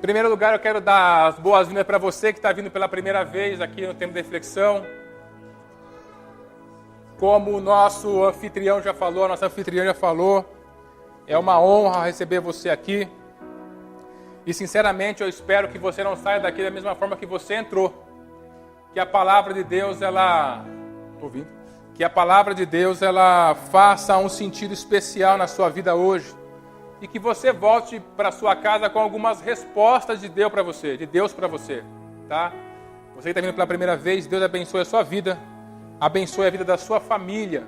Em primeiro lugar, eu quero dar as boas-vindas para você que está vindo pela primeira vez aqui no Tempo de Reflexão. Como o nosso anfitrião já falou, a nossa anfitriã já falou, é uma honra receber você aqui. E sinceramente, eu espero que você não saia daqui da mesma forma que você entrou. Que a palavra de Deus, ela faça um sentido especial na sua vida hoje. E que você volte para sua casa com algumas respostas de Deus para você, tá? Você que está vindo pela primeira vez, Deus abençoe a sua vida, abençoe a vida da sua família,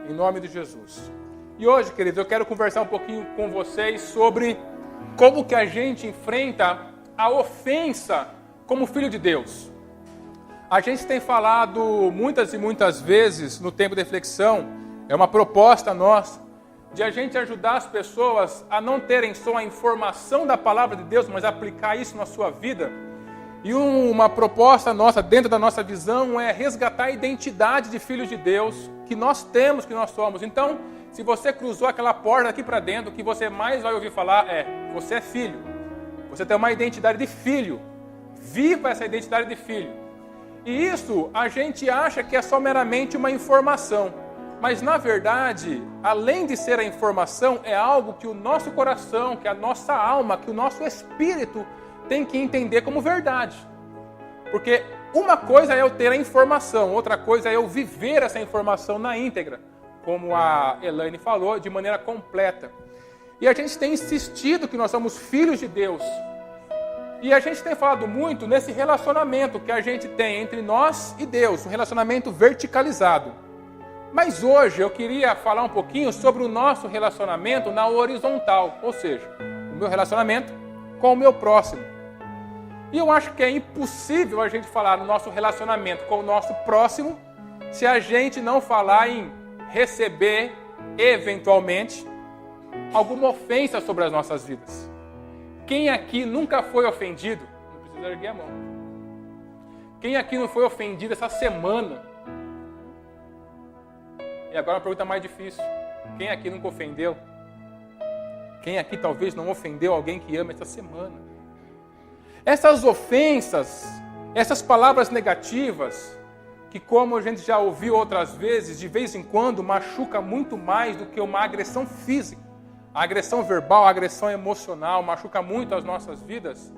em nome de Jesus. E hoje, queridos, eu quero conversar um pouquinho com vocês sobre como que a gente enfrenta a ofensa como filho de Deus. A gente tem falado muitas e muitas vezes no tempo de reflexão, é uma proposta nossa, de a gente ajudar as pessoas a não terem só a informação da palavra de Deus, mas aplicar isso na sua vida. E uma proposta nossa, dentro da nossa visão, é resgatar a identidade de filhos de Deus que nós temos, que nós somos. Então, se você cruzou aquela porta aqui para dentro, o que você mais vai ouvir falar é: você é filho. Você tem uma identidade de filho. Viva essa identidade de filho. E isso a gente acha que é só meramente uma informação. Mas, na verdade, além de ser a informação, é algo que o nosso coração, que a nossa alma, que o nosso espírito tem que entender como verdade. Porque uma coisa é eu ter a informação, outra coisa é eu viver essa informação na íntegra, como a Elaine falou, de maneira completa. E a gente tem insistido que nós somos filhos de Deus. E a gente tem falado muito nesse relacionamento que a gente tem entre nós e Deus, um relacionamento verticalizado. Mas hoje eu queria falar um pouquinho sobre o nosso relacionamento na horizontal, ou seja, o meu relacionamento com o meu próximo. E eu acho que é impossível a gente falar no nosso relacionamento com o nosso próximo se a gente não falar em receber, eventualmente, alguma ofensa sobre as nossas vidas. Quem aqui nunca foi ofendido? Não precisa erguer a mão. Quem aqui não foi ofendido essa semana? E agora uma pergunta mais difícil. Quem aqui nunca ofendeu? Quem aqui talvez não ofendeu alguém que ama essa semana? Essas ofensas, essas palavras negativas, que como a gente já ouviu outras vezes, de vez em quando machuca muito mais do que uma agressão física. A agressão verbal, a agressão emocional machuca muito as nossas vidas.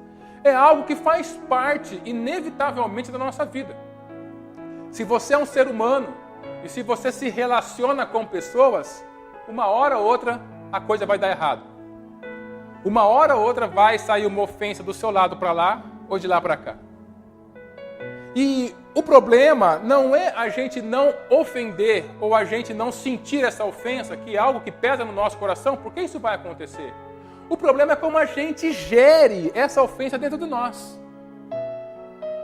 É algo que faz parte, inevitavelmente, da nossa vida. Se você é um ser humano, e se você se relaciona com pessoas, uma hora ou outra a coisa vai dar errado. Uma hora ou outra vai sair uma ofensa do seu lado para lá ou de lá para cá. E o problema não é a gente não ofender ou a gente não sentir essa ofensa, que é algo que pesa no nosso coração, porque isso vai acontecer. O problema é como a gente gere essa ofensa dentro de nós.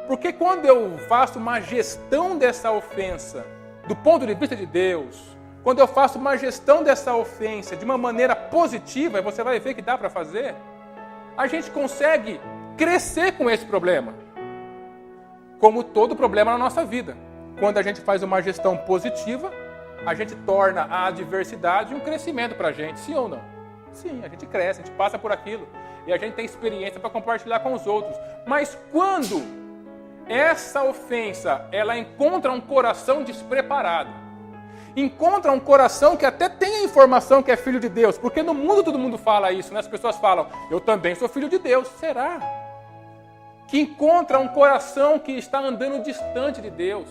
Porque quando eu faço uma gestão dessa ofensa do ponto de vista de Deus, quando eu faço uma gestão dessa ofensa de uma maneira positiva, e você vai ver que dá para fazer, a gente consegue crescer com esse problema. Como todo problema na nossa vida. Quando a gente faz uma gestão positiva, a gente torna a adversidade um crescimento para a gente, sim ou não? Sim, a gente cresce, a gente passa por aquilo, e a gente tem experiência para compartilhar com os outros. Mas quando essa ofensa, ela encontra um coração despreparado. Encontra um coração que até tem a informação que é filho de Deus. Porque no mundo todo mundo fala isso, né? As pessoas falam: eu também sou filho de Deus. Será? Que encontra um coração que está andando distante de Deus.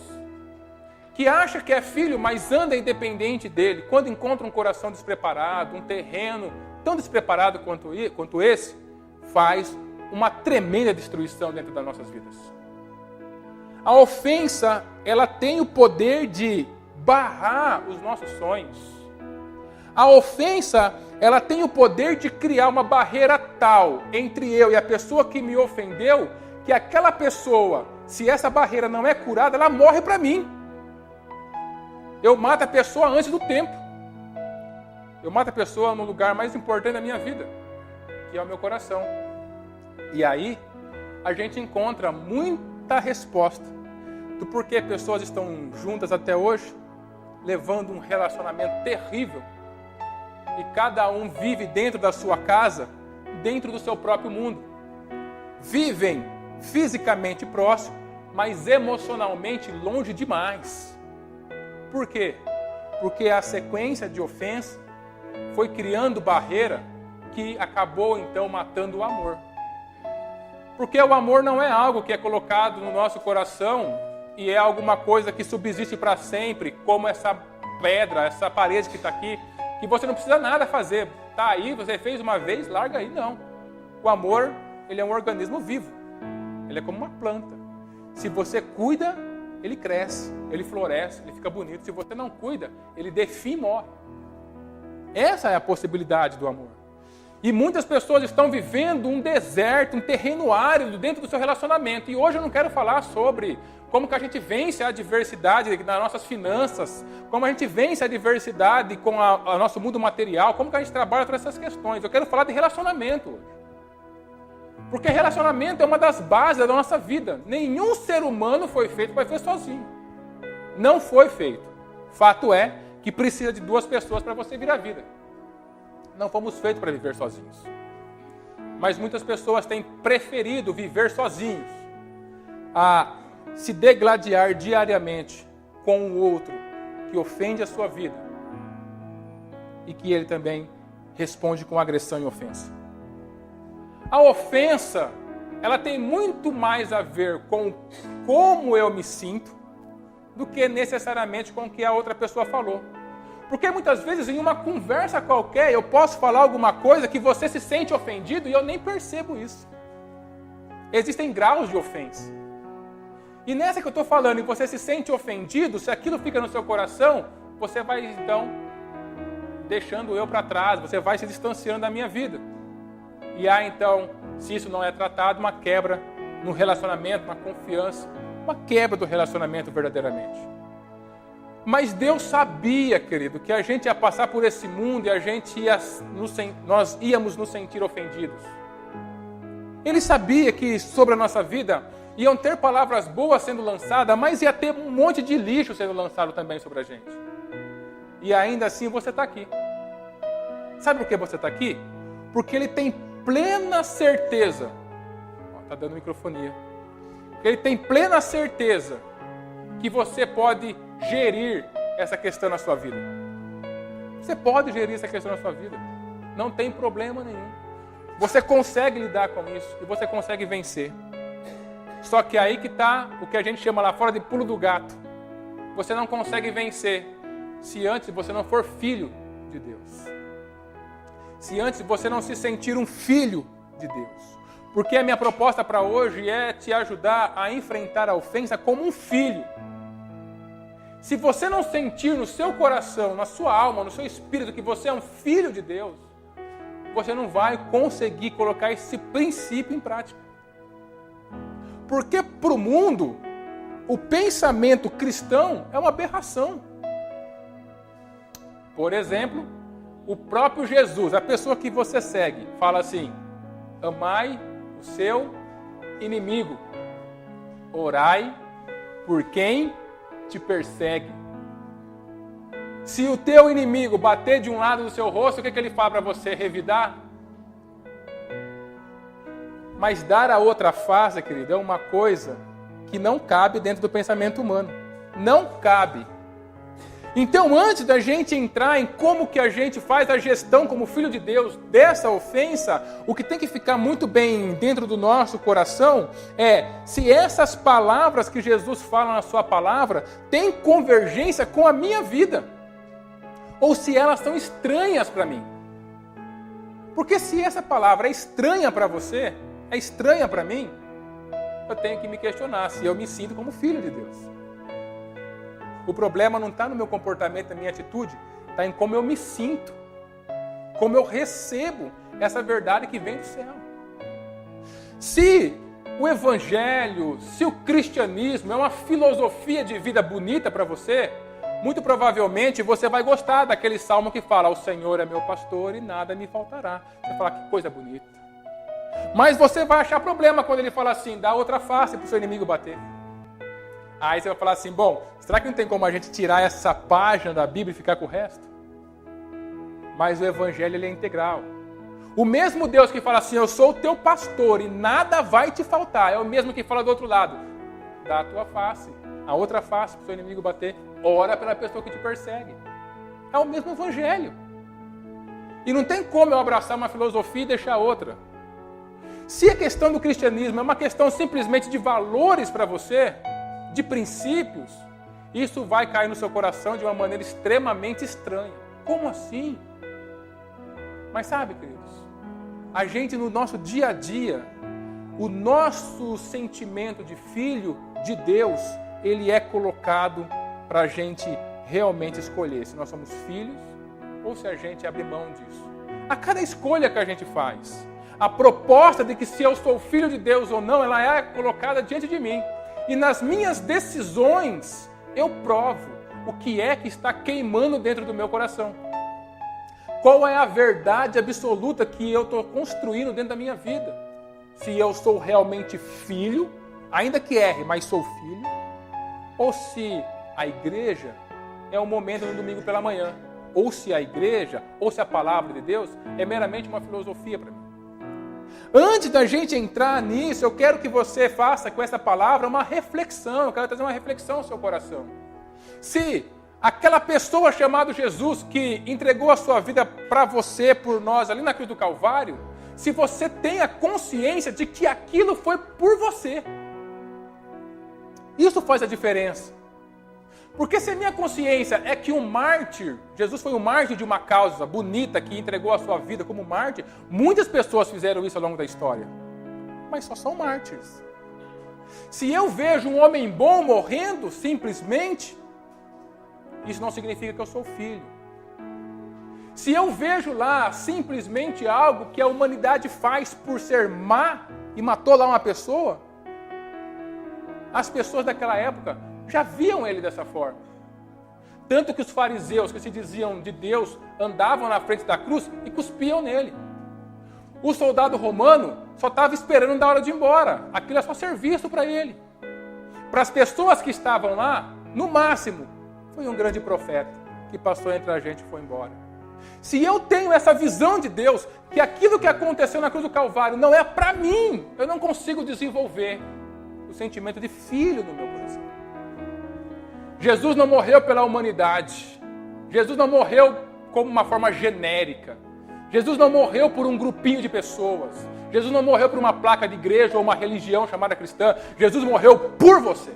Que acha que é filho, mas anda independente dele. Quando encontra um coração despreparado, um terreno tão despreparado quanto esse, faz uma tremenda destruição dentro das nossas vidas. A ofensa, ela tem o poder de barrar os nossos sonhos. A ofensa, ela tem o poder de criar uma barreira tal entre eu e a pessoa que me ofendeu, que aquela pessoa, se essa barreira não é curada, ela morre para mim. Eu mato a pessoa antes do tempo. Eu mato a pessoa no lugar mais importante da minha vida, que é o meu coração. E aí, a gente encontra muita resposta do porquê pessoas estão juntas até hoje, levando um relacionamento terrível, e cada um vive dentro da sua casa, dentro do seu próprio mundo. vivem fisicamente próximo, mas emocionalmente longe demais. Por quê? Porque a sequência de ofensa foi criando barreira que acabou então matando o amor. Porque o amor não é algo que é colocado no nosso coração e é alguma coisa que subsiste para sempre, como essa pedra, essa parede que está aqui, que você não precisa nada fazer. Está aí, você fez uma vez, larga aí. Não. O amor, ele é um organismo vivo. Ele é como uma planta. Se você cuida, ele cresce, ele floresce, ele fica bonito. Se você não cuida, ele definha e morre. Essa é a possibilidade do amor. E muitas pessoas estão vivendo um deserto, um terreno árido dentro do seu relacionamento. E hoje eu não quero falar sobre como que a gente vence a adversidade nas nossas finanças, como a gente vence a adversidade com o nosso mundo material, como que a gente trabalha todas essas questões. Eu quero falar de relacionamento hoje. Porque relacionamento é uma das bases da nossa vida. Nenhum ser humano foi feito para viver sozinho. Não foi feito. Fato é que precisa de duas pessoas para você vir à vida. Não fomos feitos para viver sozinhos. Mas muitas pessoas têm preferido viver sozinhos a se degladiar diariamente com o outro que ofende a sua vida e que ele também responde com agressão e ofensa. A ofensa, ela tem muito mais a ver com como eu me sinto do que necessariamente com o que a outra pessoa falou. Porque muitas vezes em uma conversa qualquer eu posso falar alguma coisa que você se sente ofendido e eu nem percebo isso. Existem graus de ofensa. E nessa que eu estou falando e você se sente ofendido, se aquilo fica no seu coração, você vai então deixando eu para trás, você vai se distanciando da minha vida. E há então, se isso não é tratado, uma quebra no relacionamento, uma confiança, uma quebra do relacionamento verdadeiramente. Mas Deus sabia, querido, que a gente ia passar por esse mundo e nós íamos nos sentir ofendidos. Ele sabia que sobre a nossa vida iam ter palavras boas sendo lançadas, mas ia ter um monte de lixo sendo lançado também sobre a gente. E ainda assim você está aqui. Sabe por que você está aqui? Porque Ele tem plena certeza. Está dando microfonia. Ele tem plena certeza que você pode gerir essa questão na sua vida. Você pode gerir essa questão na sua vida. Não tem problema nenhum. Você consegue lidar com isso e você consegue vencer. Só que aí que está o que a gente chama lá fora de pulo do gato. Você não consegue vencer se antes você não for filho de Deus. Se antes você não se sentir um filho de Deus. Porque a minha proposta para hoje é te ajudar a enfrentar a ofensa como um filho. Se você não sentir no seu coração, na sua alma, no seu espírito que você é um filho de Deus, você não vai conseguir colocar esse princípio em prática. Porque para o mundo, o pensamento cristão é uma aberração. Por exemplo, o próprio Jesus, a pessoa que você segue, fala assim: amai o seu inimigo, orai por quem te persegue. Se o teu inimigo bater de um lado do seu rosto, o que ele fala para você? Revidar? Mas dar a outra face, querido, é uma coisa que não cabe dentro do pensamento humano. Não cabe. Então, antes da gente entrar em como que a gente faz a gestão como filho de Deus dessa ofensa, o que tem que ficar muito bem dentro do nosso coração é se essas palavras que Jesus fala na sua palavra têm convergência com a minha vida. Ou se elas são estranhas para mim. Porque se essa palavra é estranha para você, é estranha para mim, eu tenho que me questionar se eu me sinto como filho de Deus. O problema não está no meu comportamento, na minha atitude, está em como eu me sinto, como eu recebo essa verdade que vem do céu. Se o evangelho, se o cristianismo é uma filosofia de vida bonita para você, muito provavelmente você vai gostar daquele salmo que fala: o Senhor é meu pastor e nada me faltará. Você fala: que coisa bonita. Mas você vai achar problema quando ele fala assim: dá outra face para o seu inimigo bater. Aí você vai falar assim: bom, será que não tem como a gente tirar essa página da Bíblia e ficar com o resto? Mas o evangelho ele é integral. O mesmo Deus que fala assim, eu sou o teu pastor e nada vai te faltar, é o mesmo que fala do outro lado. Dá a tua face, a outra face para o seu inimigo bater. Ora pela pessoa que te persegue. É o mesmo evangelho. E não tem como eu abraçar uma filosofia e deixar outra. Se a questão do cristianismo é uma questão simplesmente de valores para você, de princípios, isso vai cair no seu coração de uma maneira extremamente estranha. Como assim? Mas sabe, queridos, a gente no nosso dia a dia, o nosso sentimento de filho de Deus, ele é colocado para a gente realmente escolher se nós somos filhos ou se a gente abre mão disso. A cada escolha que a gente faz, a proposta de que se eu sou filho de Deus ou não, ela é colocada diante de mim. E nas minhas decisões, eu provo o que é que está queimando dentro do meu coração. Qual é a verdade absoluta que eu estou construindo dentro da minha vida? Se eu sou realmente filho, ainda que erre, mas sou filho, ou se a igreja é um momento no domingo pela manhã, ou se a igreja, ou se a palavra de Deus é meramente uma filosofia para mim. Antes da gente entrar nisso, eu quero que você faça com essa palavra uma reflexão, eu quero trazer uma reflexão ao seu coração. Se aquela pessoa chamada Jesus, que entregou a sua vida para você, por nós, ali na cruz do Calvário, se você tem a consciência de que aquilo foi por você. Isso faz a diferença. Porque se a minha consciência é que um mártir, Jesus foi um mártir de uma causa bonita, que entregou a sua vida como mártir, muitas pessoas fizeram isso ao longo da história. Mas só são mártires. Se eu vejo um homem bom morrendo, simplesmente, isso não significa que eu sou filho. Se eu vejo lá simplesmente algo que a humanidade faz por ser má e matou lá uma pessoa, as pessoas daquela época já viam ele dessa forma. Tanto que os fariseus, que se diziam de Deus, andavam na frente da cruz e cuspiam nele. O soldado romano só estava esperando da hora de ir embora. Aquilo é só serviço para ele. Para as pessoas que estavam lá, no máximo, foi um grande profeta que passou entre a gente e foi embora. Se eu tenho essa visão de Deus, que aquilo que aconteceu na cruz do Calvário não é para mim, eu não consigo desenvolver o sentimento de filho no meu coração. Jesus não morreu pela humanidade. Jesus não morreu como uma forma genérica. Jesus não morreu por um grupinho de pessoas. Jesus não morreu por uma placa de igreja ou uma religião chamada cristã. Jesus morreu por você.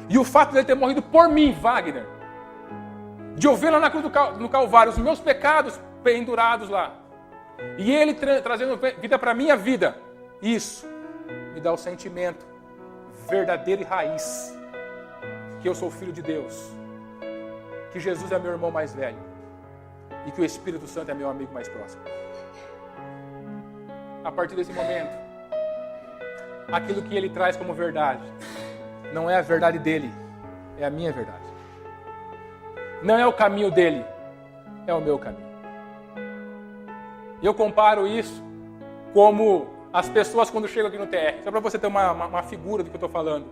E o fato de ele ter morrido por mim, Wagner, de eu ver lá na cruz no Calvário os meus pecados pendurados lá, e ele trazendo vida para a minha vida, isso me dá o sentimento verdadeiro e raiz que eu sou filho de Deus, que Jesus é meu irmão mais velho e que o Espírito Santo é meu amigo mais próximo. A partir desse momento, aquilo que ele traz como verdade não é a verdade dele, é a minha verdade. Não é o caminho dele, é o meu caminho. E eu comparo isso como as pessoas quando chegam aqui no TR. Só para você ter uma figura do que eu estou falando.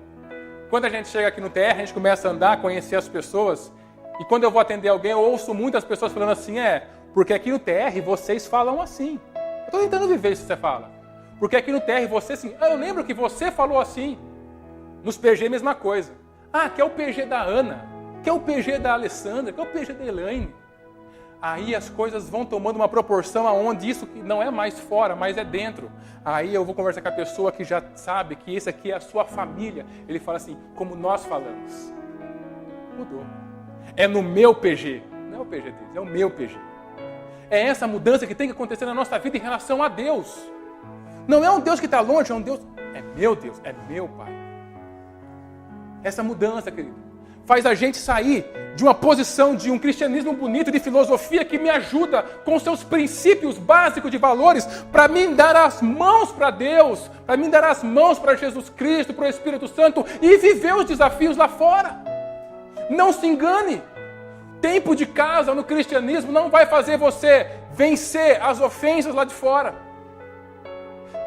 Quando a gente chega aqui no TR, a gente começa a andar, conhecer as pessoas. E quando eu vou atender alguém, eu ouço muitas pessoas falando assim, porque aqui no TR vocês falam assim. Eu estou tentando viver isso que você fala. Porque aqui no TR você assim, eu lembro que você falou assim. Nos PG, mesma coisa. Que é o PG da Ana, que é o PG da Alessandra, que é o PG da Elaine. Aí as coisas vão tomando uma proporção aonde isso não é mais fora, mas é dentro. Aí eu vou conversar com a pessoa que já sabe que esse aqui é a sua família. Ele fala assim, como nós falamos. Mudou. É no meu PG. Não é o PG deles, é o meu PG. É essa mudança que tem que acontecer na nossa vida em relação a Deus. Não é um Deus que está longe, é um Deus... É meu Deus, é meu Pai. Essa mudança, querido, faz a gente sair de uma posição de um cristianismo bonito, de filosofia que me ajuda com seus princípios básicos de valores, para mim dar as mãos para Deus, para mim dar as mãos para Jesus Cristo, para o Espírito Santo e viver os desafios lá fora. Não se engane, tempo de casa no cristianismo não vai fazer você vencer as ofensas lá de fora.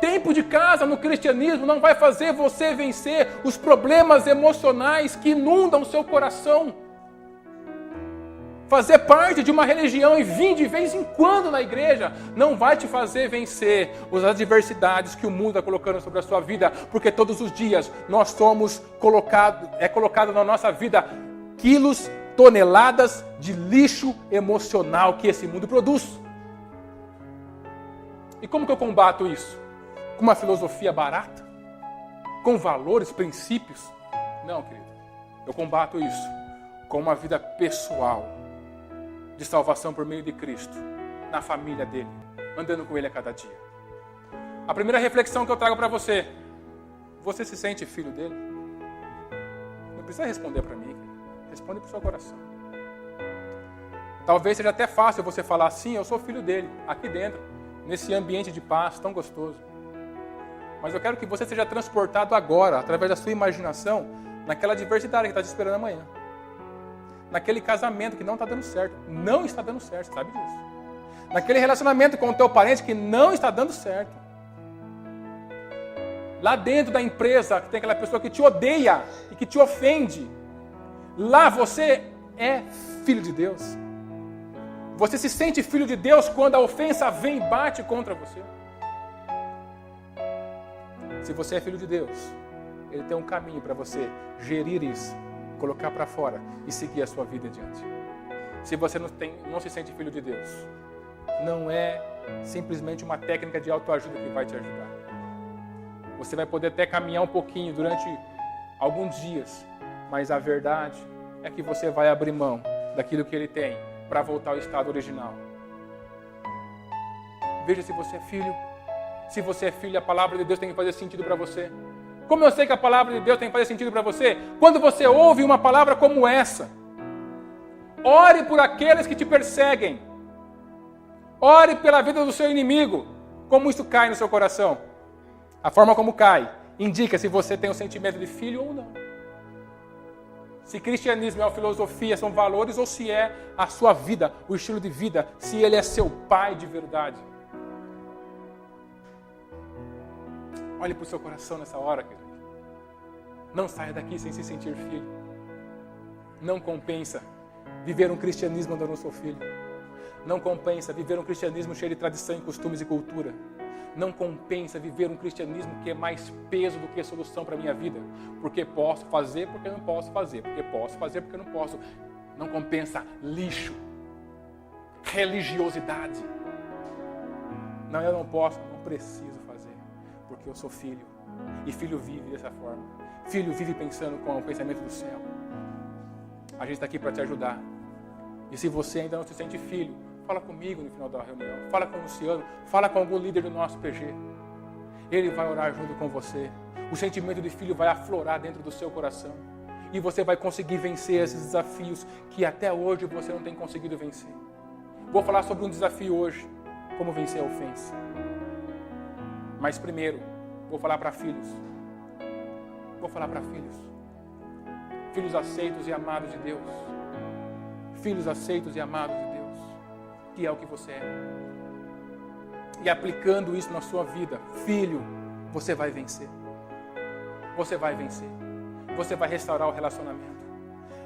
Tempo de casa no cristianismo não vai fazer você vencer os problemas emocionais que inundam o seu coração. Fazer parte de uma religião e vir de vez em quando na igreja não vai te fazer vencer as adversidades que o mundo está colocando sobre a sua vida, porque todos os dias nós somos colocado na nossa vida quilos, toneladas de lixo emocional que esse mundo produz. E como que eu combato isso? Com uma filosofia barata? Com valores, princípios? Não, querido. Eu combato isso com uma vida pessoal de salvação por meio de Cristo, na família dele, andando com ele a cada dia. A primeira reflexão que eu trago para você: você se sente filho dele? Não precisa responder para mim, responde para o seu coração. Talvez seja até fácil você falar assim: eu sou filho dele, aqui dentro, nesse ambiente de paz tão gostoso. Mas eu quero que você seja transportado agora, através da sua imaginação, naquela adversidade que está te esperando amanhã. Naquele casamento que não está dando certo. Não está dando certo, você sabe disso. Naquele relacionamento com o teu parente que não está dando certo. Lá dentro da empresa, que tem aquela pessoa que te odeia e que te ofende. Lá você é filho de Deus. Você se sente filho de Deus quando a ofensa vem e bate contra você. Se você é filho de Deus, Ele tem um caminho para você gerir isso, colocar para fora e seguir a sua vida adiante. Se você não se sente filho de Deus, não é simplesmente uma técnica de autoajuda que vai te ajudar. Você vai poder até caminhar um pouquinho durante alguns dias, mas a verdade é que você vai abrir mão daquilo que Ele tem para voltar ao estado original. Veja se você é filho. Se você é filho, a palavra de Deus tem que fazer sentido para você. Como eu sei que a palavra de Deus tem que fazer sentido para você? Quando você ouve uma palavra como essa. Ore por aqueles que te perseguem. Ore pela vida do seu inimigo. Como isso cai no seu coração? A forma como cai indica se você tem um sentimento de filho ou não. Se cristianismo é uma filosofia, são valores, ou se é a sua vida, o estilo de vida, se ele é seu pai de verdade. Olhe para o seu coração nessa hora, querido. Não saia daqui sem se sentir filho. Não compensa viver um cristianismo andando no seu filho. Não compensa viver um cristianismo cheio de tradição, e costumes e cultura. Não compensa viver um cristianismo que é mais peso do que solução para a minha vida. Porque posso fazer, porque não posso fazer. Porque posso fazer, porque não posso. Não compensa lixo. Religiosidade. Não, eu não posso, não preciso fazer. Porque eu sou filho. E filho vive dessa forma. Filho vive pensando com o pensamento do céu. A gente está aqui para te ajudar. E se você ainda não se sente filho, fala comigo no final da reunião. Fala com o Luciano. Fala com algum líder do nosso PG. Ele vai orar junto com você. O sentimento de filho vai aflorar dentro do seu coração. E você vai conseguir vencer esses desafios que até hoje você não tem conseguido vencer. Vou falar sobre um desafio hoje. Como vencer a ofensa. Mas primeiro, vou falar para filhos. Vou falar para filhos. Filhos aceitos e amados de Deus. Filhos aceitos e amados de Deus. Que é o que você é. E aplicando isso na sua vida, filho, você vai vencer. Você vai vencer. Você vai restaurar o relacionamento.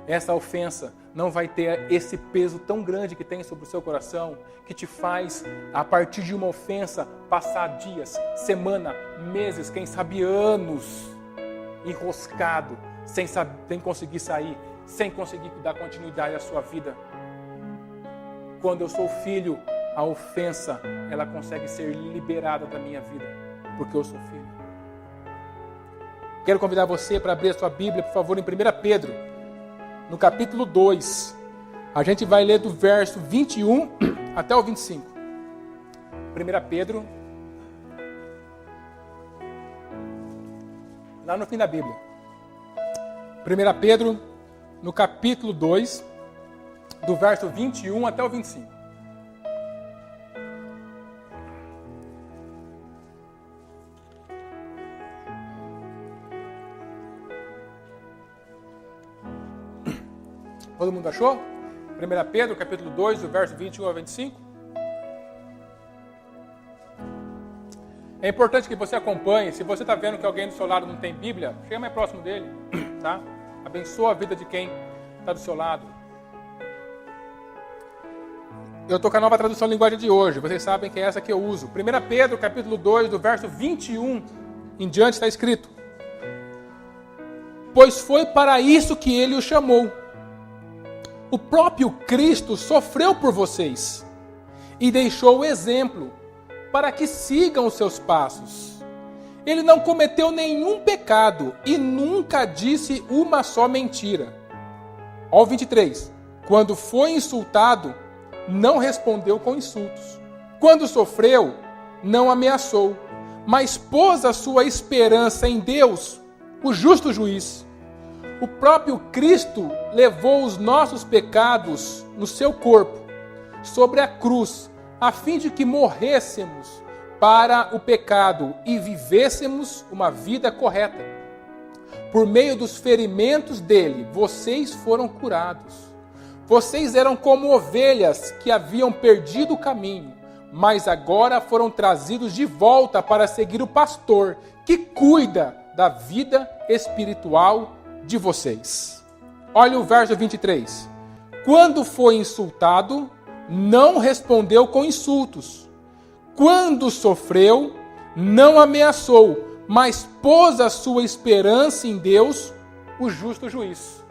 Essa ofensa não vai ter esse peso tão grande que tem sobre o seu coração, que te faz, a partir de uma ofensa, passar dias, semana, meses, quem sabe anos, enroscado, sem conseguir sair, sem conseguir dar continuidade à sua vida. Quando eu sou filho, a ofensa, ela consegue ser liberada da minha vida, porque eu sou filho. Quero convidar você para abrir a sua Bíblia, por favor, em 1 Pedro, no capítulo 2. A gente vai ler do verso 21 até o 25. 1 Pedro, lá no fim da Bíblia. 1 Pedro, no capítulo 2, do verso 21 até o 25. Todo mundo achou? 1 Pedro, capítulo 2, do verso 21 ao 25. É importante que você acompanhe. Se você está vendo que alguém do seu lado não tem Bíblia, chega mais próximo dele, tá? Abençoa a vida de quem está do seu lado. Eu estou com a nova tradução da linguagem de hoje. Vocês sabem que é essa que eu uso. 1 Pedro, capítulo 2, do verso 21 em diante, está escrito: pois foi para isso que ele o chamou. O próprio Cristo sofreu por vocês e deixou o exemplo para que sigam os seus passos. Ele não cometeu nenhum pecado e nunca disse uma só mentira. Ó 23. Quando foi insultado, não respondeu com insultos. Quando sofreu, não ameaçou, mas pôs a sua esperança em Deus, o justo juiz. O próprio Cristo levou os nossos pecados no seu corpo, sobre a cruz, a fim de que morrêssemos para o pecado e vivêssemos uma vida correta. Por meio dos ferimentos dele, vocês foram curados. Vocês eram como ovelhas que haviam perdido o caminho, mas agora foram trazidos de volta para seguir o pastor, que cuida da vida espiritual de vocês. Olha o verso 23. Quando foi insultado, não respondeu com insultos. Quando sofreu, não ameaçou, mas pôs a sua esperança em Deus, o justo juiz.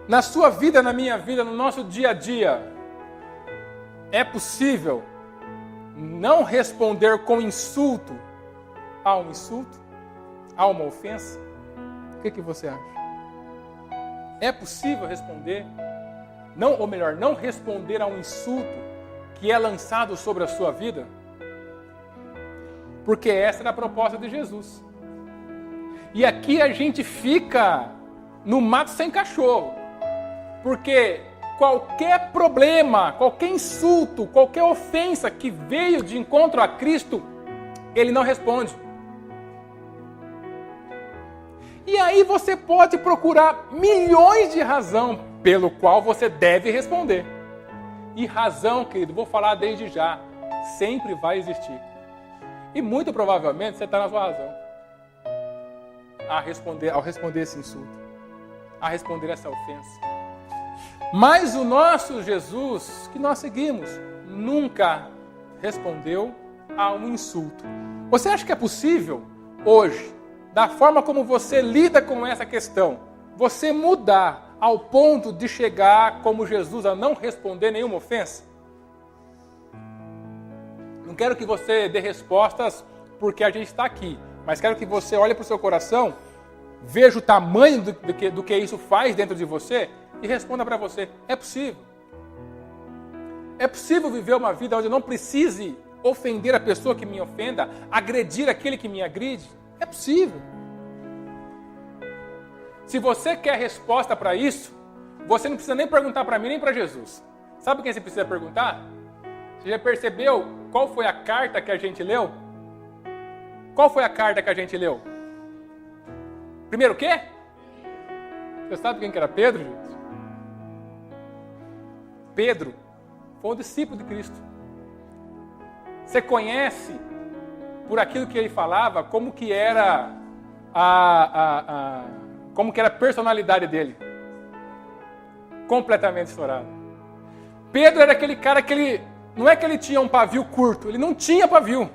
Na sua vida, na minha vida, no nosso dia a dia, é possível não responder com insulto a um insulto, a uma ofensa? O que você acha? É possível responder, não responder a um insulto que é lançado sobre a sua vida? Porque essa era a proposta de Jesus. E aqui a gente fica no mato sem cachorro. Porque qualquer problema, qualquer insulto, qualquer ofensa que veio de encontro a Cristo, ele não responde. E aí você pode procurar milhões de razões pelo qual você deve responder. E razão, querido, vou falar desde já, sempre vai existir. E muito provavelmente você está na sua razão ao responder esse insulto, a responder essa ofensa. Mas o nosso Jesus, que nós seguimos, nunca respondeu a um insulto. Você acha que é possível, hoje, da forma como você lida com essa questão, você mudar ao ponto de chegar como Jesus a não responder nenhuma ofensa? Não quero que você dê respostas porque a gente está aqui, mas quero que você olhe para o seu coração, veja o tamanho do que isso faz dentro de você e responda para você: é possível. É possível viver uma vida onde eu não precise ofender a pessoa que me ofenda, agredir aquele que me agride? É possível. Se você quer resposta para isso, você não precisa nem perguntar para mim nem para Jesus. Sabe quem você precisa perguntar? Você já percebeu qual foi a carta que a gente leu? Qual foi a carta que a gente leu? Primeiro o quê? Você sabe quem que era Pedro, gente? Pedro foi um discípulo de Cristo. Você conhece, por aquilo que ele falava, como que era como que era a personalidade dele. Completamente estourado. Pedro era aquele cara que ele, não é que ele tinha um pavio curto, ele não tinha pavio.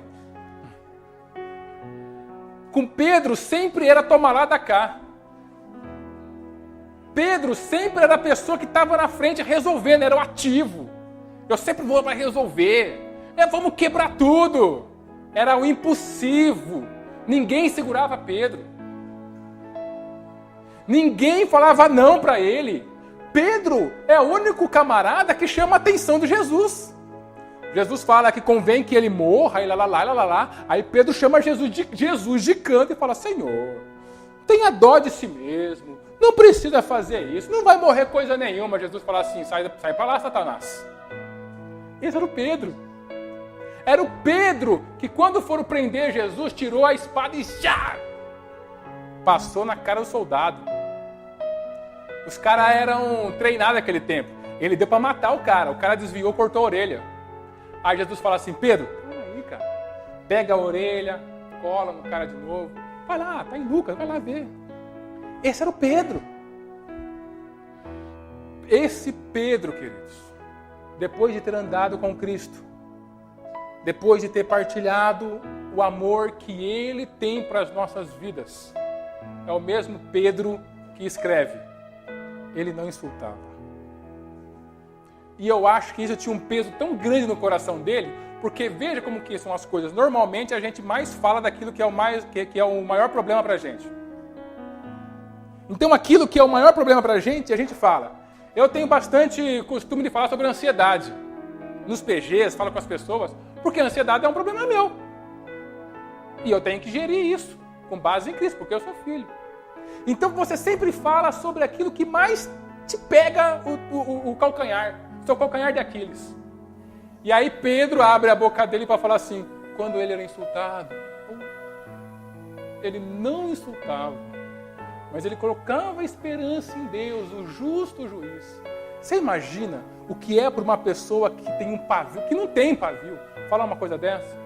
Com Pedro sempre era tomar lá da cá. Pedro sempre era a pessoa que estava na frente resolvendo, era o ativo. Eu sempre vou para resolver. Vamos quebrar tudo. Era o impulsivo. Ninguém segurava Pedro. Ninguém falava não para ele. Pedro é o único camarada que chama a atenção de Jesus. Jesus fala que convém que ele morra, e lá. Aí Pedro chama Jesus de canto e fala: Senhor, tenha dó de si mesmo. Não precisa fazer isso. Não vai morrer coisa nenhuma. Jesus fala assim: sai para lá, Satanás. Esse era o Pedro. Era o Pedro que, quando foram prender Jesus, tirou a espada e já passou na cara do soldado. Os caras eram treinados naquele tempo. Ele deu para matar o cara desviou, cortou a orelha. Aí Jesus fala assim: Pedro, aí, cara, pega a orelha, cola no cara de novo. Vai lá, tá em Lucas, vai lá ver. Esse era o Pedro. Esse Pedro, queridos, depois de ter andado com Cristo, depois de ter partilhado o amor que Ele tem para as nossas vidas, é o mesmo Pedro que escreve, ele não insultava. E eu acho que isso tinha um peso tão grande no coração dele, porque veja como que são as coisas. Normalmente a gente mais fala daquilo que é o maior problema para a gente. Então aquilo que é o maior problema para a gente fala. Eu tenho bastante costume de falar sobre ansiedade. Nos PGs, falo com as pessoas, porque a ansiedade é um problema meu. E eu tenho que gerir isso, com base em Cristo, porque eu sou filho. Então você sempre fala sobre aquilo que mais te pega o calcanhar, seu calcanhar de Aquiles. E aí Pedro abre a boca dele para falar assim, quando ele era insultado, ele não insultava, mas ele colocava esperança em Deus, o justo juiz. Você imagina o que é para uma pessoa que tem um pavio, que não tem pavio, falar uma coisa dessa?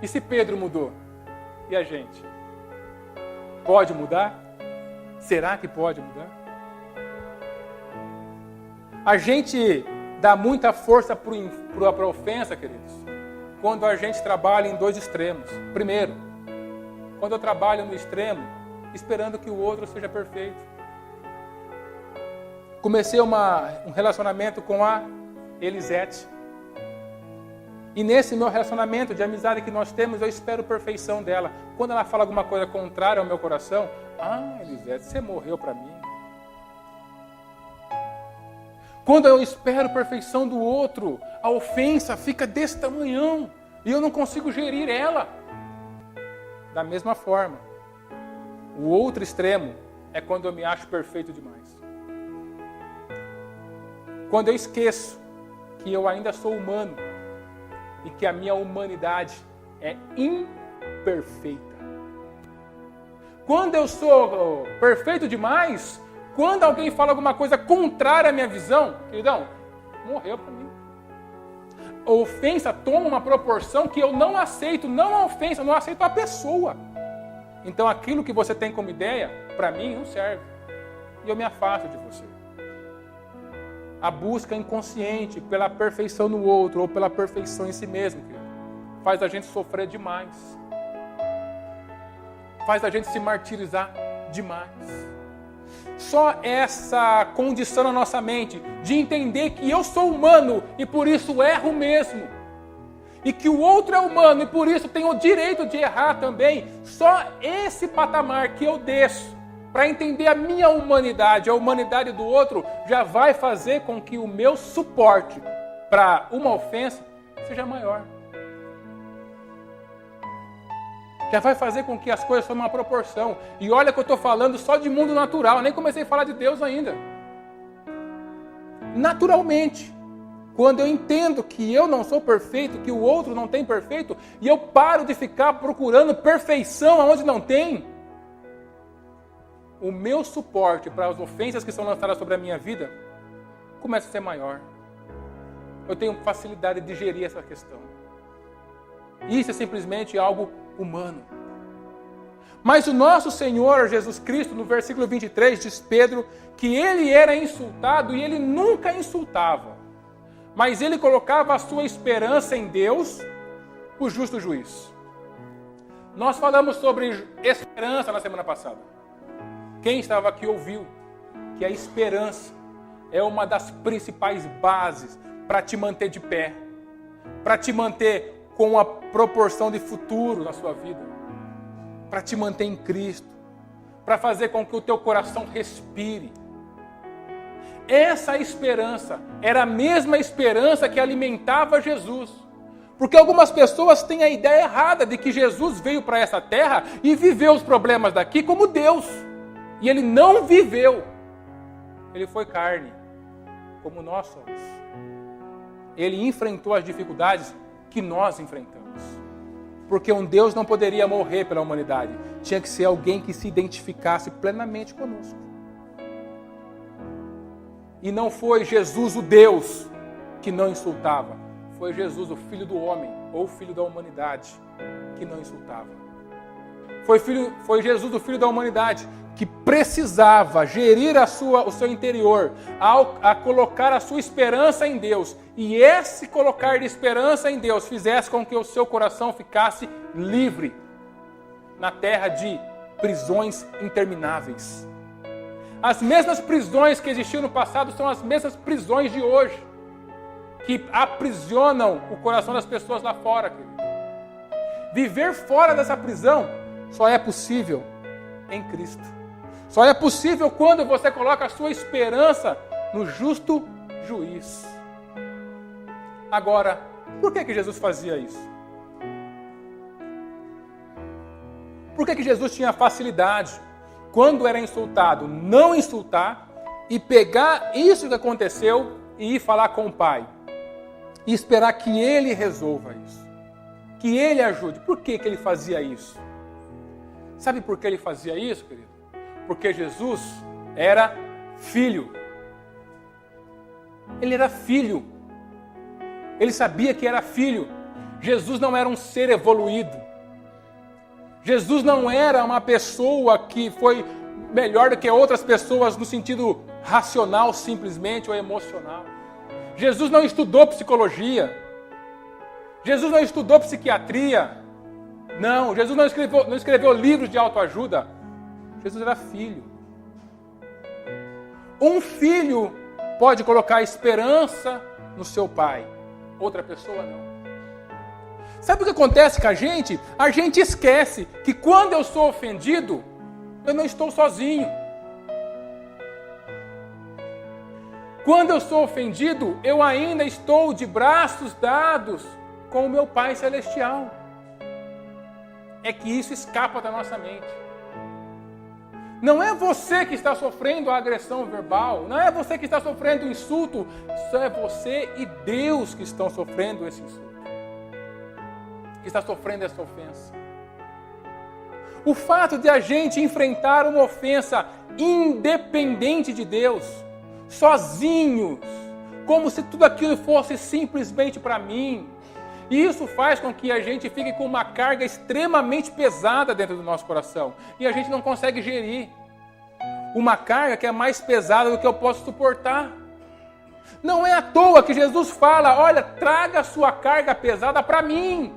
E se Pedro mudou? E a gente? Pode mudar? Será que pode mudar? A gente dá muita força para a ofensa, queridos, quando a gente trabalha em dois extremos. Primeiro, quando eu trabalho no extremo, esperando que o outro seja perfeito. Comecei um relacionamento com a Elisete. E nesse meu relacionamento de amizade que nós temos, eu espero perfeição dela. Quando ela fala alguma coisa contrária ao meu coração, Elisete, você morreu para mim. Quando eu espero perfeição do outro, a ofensa fica desse tamanhão e eu não consigo gerir ela. Da mesma forma, o outro extremo é quando eu me acho perfeito demais. Quando eu esqueço que eu ainda sou humano e que a minha humanidade é imperfeita. Quando eu sou perfeito demais, quando alguém fala alguma coisa contrária à minha visão, queridão, morreu para mim. A ofensa toma uma proporção que eu não aceito, não a ofensa, eu não aceito a pessoa. Então aquilo que você tem como ideia, para mim não serve. E eu me afasto de você. A busca inconsciente pela perfeição no outro ou pela perfeição em si mesmo, querido, faz a gente sofrer demais. Faz a gente se martirizar demais. Só essa condição na nossa mente de entender que eu sou humano e por isso erro mesmo. E que o outro é humano e por isso tem o direito de errar também. Só esse patamar que eu desço para entender a minha humanidade, a humanidade do outro, já vai fazer com que o meu suporte para uma ofensa seja maior. Já vai fazer com que as coisas tomem uma proporção. E olha que eu estou falando só de mundo natural, nem comecei a falar de Deus ainda. Naturalmente, quando eu entendo que eu não sou perfeito, que o outro não tem perfeito, e eu paro de ficar procurando perfeição aonde não tem, o meu suporte para as ofensas que são lançadas sobre a minha vida começa a ser maior. Eu tenho facilidade de gerir essa questão. Isso é simplesmente algo humano. Mas o nosso Senhor Jesus Cristo, no versículo 23, diz Pedro que ele era insultado e ele nunca insultava. Mas ele colocava a sua esperança em Deus, o justo juiz. Nós falamos sobre esperança na semana passada. Quem estava aqui ouviu que a esperança é uma das principais bases para te manter de pé, para te manter com a proporção de futuro na sua vida, para te manter em Cristo, para fazer com que o teu coração respire. Essa esperança era a mesma esperança que alimentava Jesus. Porque algumas pessoas têm a ideia errada de que Jesus veio para essa terra e viveu os problemas daqui como Deus. E ele não viveu. Ele foi carne, como nós somos. Ele enfrentou as dificuldades que nós enfrentamos. Porque um Deus não poderia morrer pela humanidade. Tinha que ser alguém que se identificasse plenamente conosco. E não foi Jesus o Deus que não insultava. Foi Jesus o Filho do homem, ou o Filho da humanidade, que não insultava. Foi Jesus, o Filho da humanidade, que precisava gerir o seu interior, a colocar a sua esperança em Deus. E esse colocar de esperança em Deus fizesse com que o seu coração ficasse livre na terra de prisões intermináveis. As mesmas prisões que existiam no passado são as mesmas prisões de hoje, que aprisionam o coração das pessoas lá fora, querido. Viver fora dessa prisão só é possível em Cristo. Só é possível quando você coloca a sua esperança no justo juiz. Agora, por que Jesus fazia isso? Por que Jesus tinha facilidade, quando era insultado, não insultar e pegar isso que aconteceu e ir falar com o Pai? E esperar que Ele resolva isso. Que Ele ajude. Por que Ele fazia isso? Sabe por que Ele fazia isso, querido? Porque Jesus era filho. Ele era filho. Ele sabia que era filho. Jesus não era um ser evoluído. Jesus não era uma pessoa que foi melhor do que outras pessoas no sentido racional, simplesmente, ou emocional. Jesus não estudou psicologia. Jesus não estudou psiquiatria. Não, Jesus não escreveu livros de autoajuda. Jesus era filho. Um filho pode colocar esperança no seu pai. Outra pessoa não. Sabe o que acontece com a gente? A gente esquece que quando eu sou ofendido, eu não estou sozinho. Quando eu sou ofendido, eu ainda estou de braços dados com o meu Pai Celestial. É que isso escapa da nossa mente. Não é você que está sofrendo a agressão verbal, não é você que está sofrendo o insulto, só é você e Deus que estão sofrendo esse insulto, que está sofrendo essa ofensa. O fato de a gente enfrentar uma ofensa independente de Deus, sozinhos, como se tudo aquilo fosse simplesmente para mim, e isso faz com que a gente fique com uma carga extremamente pesada dentro do nosso coração. E a gente não consegue gerir. Uma carga que é mais pesada do que eu posso suportar. Não é à toa que Jesus fala, olha, traga a sua carga pesada para mim.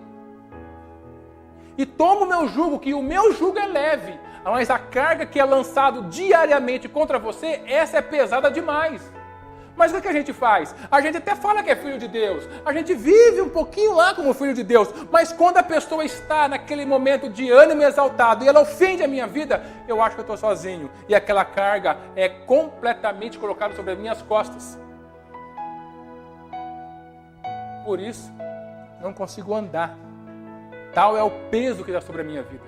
E toma o meu jugo, que o meu jugo é leve. Mas a carga que é lançada diariamente contra você, essa é pesada demais. Mas o que a gente faz? A gente até fala que é filho de Deus. A gente vive um pouquinho lá como filho de Deus. Mas quando a pessoa está naquele momento de ânimo exaltado e ela ofende a minha vida, eu acho que eu estou sozinho. E aquela carga é completamente colocada sobre as minhas costas. Por isso, não consigo andar. Tal é o peso que está sobre a minha vida.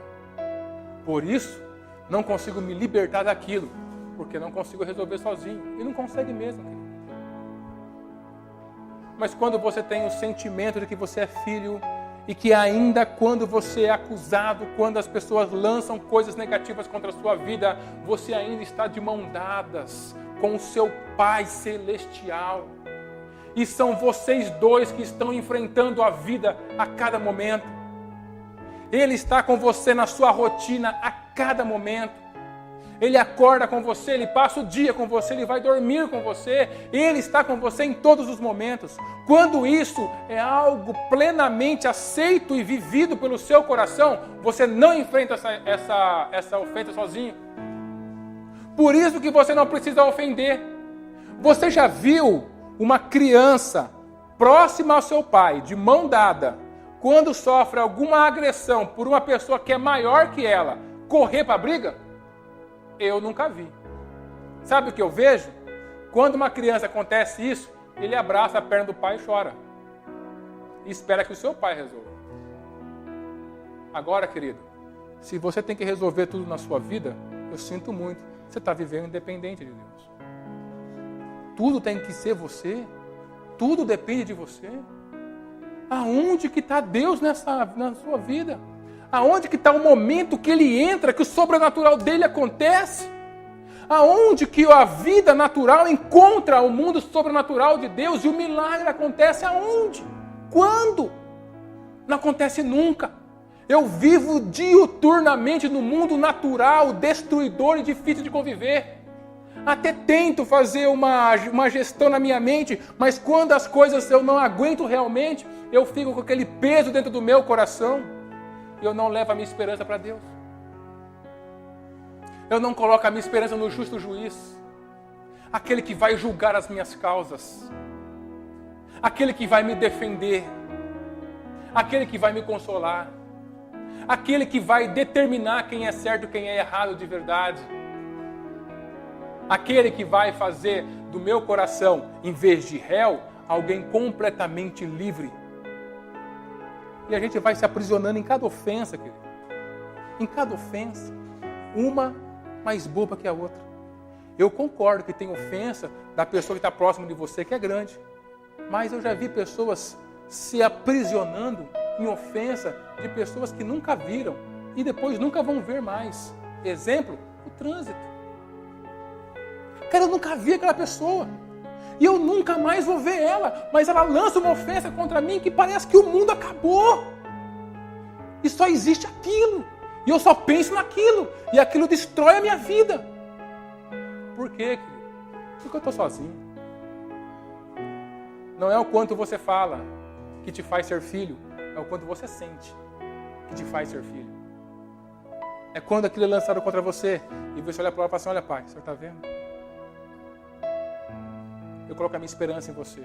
Por isso, não consigo me libertar daquilo. Porque não consigo resolver sozinho. E não consegue mesmo, querido. Mas quando você tem o sentimento de que você é filho e que ainda quando você é acusado, quando as pessoas lançam coisas negativas contra a sua vida, você ainda está de mão dadas com o seu Pai Celestial. E são vocês dois que estão enfrentando a vida a cada momento. Ele está com você na sua rotina a cada momento. Ele acorda com você, ele passa o dia com você, ele vai dormir com você, ele está com você em todos os momentos. Quando isso é algo plenamente aceito e vivido pelo seu coração, você não enfrenta essa ofensa sozinho. Por isso que você não precisa ofender. Você já viu uma criança próxima ao seu pai, de mão dada, quando sofre alguma agressão por uma pessoa que é maior que ela, correr para a briga? Eu nunca vi. Sabe o que eu vejo? Quando uma criança acontece isso, ele abraça a perna do pai e chora. E espera que o seu pai resolva. Agora, querido, se você tem que resolver tudo na sua vida, eu sinto muito. Você está vivendo independente de Deus. Tudo tem que ser você. Tudo depende de você. Aonde que está Deus na sua vida? Aonde que está o momento que ele entra, que o sobrenatural dele acontece? Aonde que a vida natural encontra o mundo sobrenatural de Deus e o milagre acontece aonde? Quando? Não acontece nunca. Eu vivo diuturnamente no mundo natural, destruidor e difícil de conviver. Até tento fazer uma gestão na minha mente, mas quando as coisas eu não aguento realmente, eu fico com aquele peso dentro do meu coração e eu não levo a minha esperança para Deus. Eu não coloco a minha esperança no justo juiz, aquele que vai julgar as minhas causas, aquele que vai me defender, aquele que vai me consolar, aquele que vai determinar quem é certo e quem é errado de verdade, aquele que vai fazer do meu coração, em vez de réu, alguém completamente livre. E a gente vai se aprisionando em cada ofensa, querido. Em cada ofensa, uma mais boba que a outra. Eu concordo que tem ofensa da pessoa que está próxima de você, que é grande. Mas eu já vi pessoas se aprisionando em ofensa de pessoas que nunca viram e depois nunca vão ver mais. Exemplo, o trânsito. Cara, eu nunca vi aquela pessoa. E eu nunca mais vou ver ela. Mas ela lança uma ofensa contra mim que parece que o mundo acabou. E só existe aquilo. E eu só penso naquilo. E aquilo destrói a minha vida. Por quê, querido? Porque eu estou sozinho. Não é o quanto você fala que te faz ser filho. É o quanto você sente que te faz ser filho. É quando aquilo é lançado contra você. E você olha para ela e fala assim, olha pai, você está vendo? Eu coloco a minha esperança em você.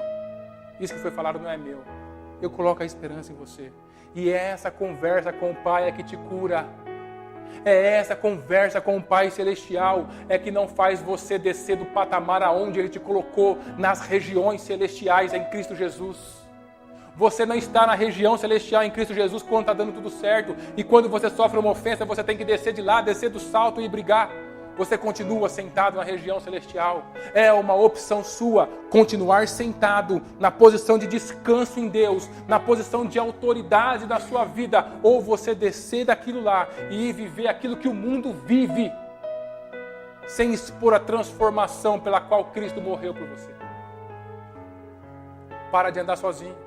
Isso que foi falado não é meu. Eu coloco a esperança em você. E é essa conversa com o Pai é que te cura. É essa conversa com o Pai Celestial é que não faz você descer do patamar aonde Ele te colocou, nas regiões celestiais em Cristo Jesus. Você não está na região celestial em Cristo Jesus quando está dando tudo certo. E quando você sofre uma ofensa, você tem que descer de lá, descer do salto e brigar. Você continua sentado na região celestial. É uma opção sua continuar sentado na posição de descanso em Deus, na posição de autoridade da sua vida, ou você descer daquilo lá e ir viver aquilo que o mundo vive, sem expor a transformação pela qual Cristo morreu por você. Para de andar sozinho.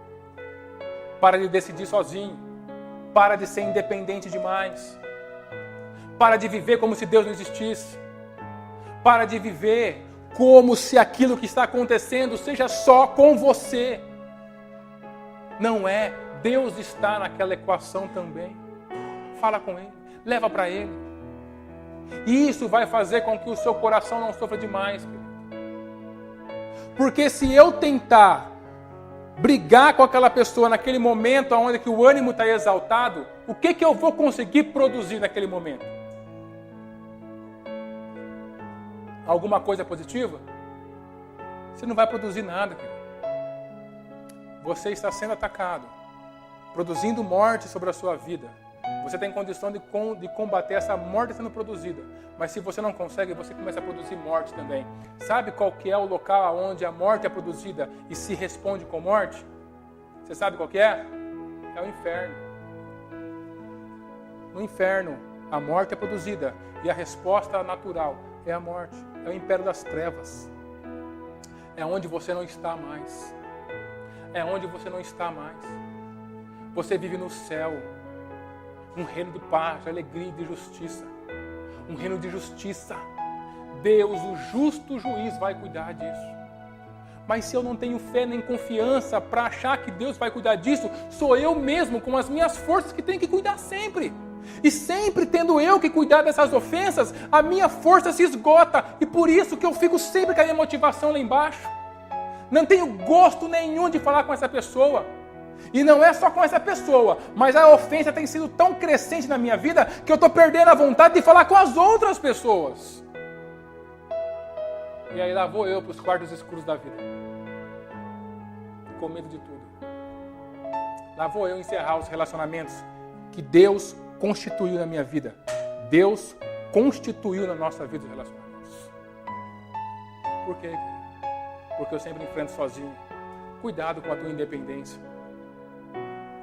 Para de decidir sozinho. Para de ser independente demais. Para de viver como se Deus não existisse. Para de viver como se aquilo que está acontecendo seja só com você. Não é. Deus está naquela equação também. Fala com Ele. Leva para Ele. E isso vai fazer com que o seu coração não sofra demais. Porque se eu tentar brigar com aquela pessoa naquele momento onde que o ânimo está exaltado, o que eu vou conseguir produzir naquele momento? Alguma coisa positiva? Você não vai produzir nada, querido. Você está sendo atacado, produzindo morte sobre a sua vida. Você tem condição de combater essa morte sendo produzida. Mas se você não consegue, você começa a produzir morte também. Sabe qual que é o local onde a morte é produzida e se responde com morte? Você sabe qual que é? É o inferno. No inferno, a morte é produzida e a resposta natural é a morte. É o império das trevas. É onde você não está mais. É onde você não está mais. Você vive no céu. Um reino de paz, de alegria e de justiça. Um reino de justiça. Deus, o justo juiz, vai cuidar disso. Mas se eu não tenho fé nem confiança para achar que Deus vai cuidar disso, sou eu mesmo, com as minhas forças, que tenho que cuidar sempre. E sempre tendo eu que cuidar dessas ofensas, a minha força se esgota. E por isso que eu fico sempre com a minha motivação lá embaixo. Não tenho gosto nenhum de falar com essa pessoa. E não é só com essa pessoa, mas a ofensa tem sido tão crescente na minha vida que eu estou perdendo a vontade de falar com as outras pessoas. E aí lá vou eu para os quartos escuros da vida, com medo de tudo. Lá vou eu encerrar os relacionamentos que Deus constituiu na minha vida. Deus constituiu na nossa vida os relacionamentos. Por quê? Porque eu sempre enfrento sozinho. Cuidado com a tua independência.